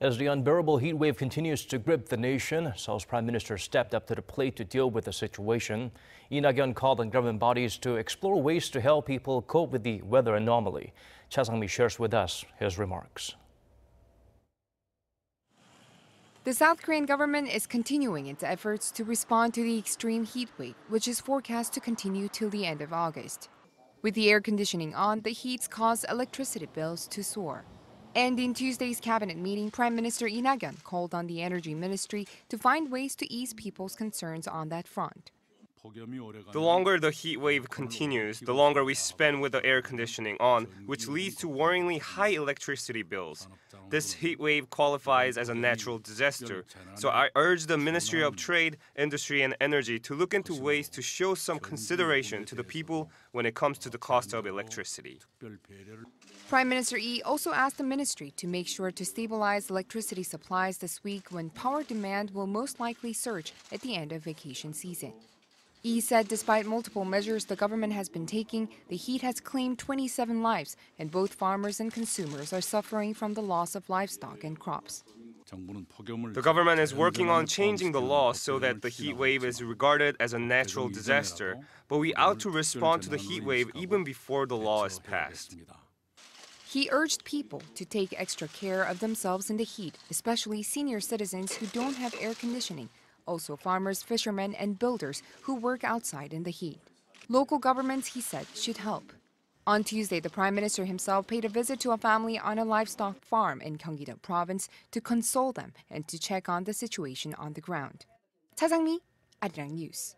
As the unbearable heat wave continues to grip the nation, Seoul's Prime Minister stepped up to the plate to deal with the situation. Lee Nak-yon called on government bodies to explore ways to help people cope with the weather anomaly. Cha Sang-mi shares with us his remarks. The South Korean government is continuing its efforts to respond to the extreme heat wave, which is forecast to continue till the end of August. With the air conditioning on, the heat's caused electricity bills to soar. And in Tuesday's cabinet meeting, Prime Minister Lee Nak-yon called on the Energy Ministry to find ways to ease people's concerns on that front. The longer the heat wave continues, the longer we spend with the air conditioning on, which leads to worryingly high electricity bills. This heat wave qualifies as a natural disaster, so I urge the Ministry of Trade, Industry and Energy to look into ways to show some consideration to the people when it comes to the cost of electricity. Prime Minister Lee also asked the ministry to make sure to stabilize electricity supplies this week when power demand will most likely surge at the end of vacation season. Lee said despite multiple measures the government has been taking, the heat has claimed 27 lives, and both farmers and consumers are suffering from the loss of livestock and crops. The government is working on changing the law so that the heat wave is regarded as a natural disaster, but we ought to respond to the heat wave even before the law is passed. He urged people to take extra care of themselves in the heat, especially senior citizens who don't have air conditioning. Also farmers, fishermen, and builders who work outside in the heat. Local governments, he said, should help. On Tuesday, the Prime Minister himself paid a visit to a family on a livestock farm in Gyeonggi-do Province to console them and to check on the situation on the ground. Cha Sang-mi, Arirang News.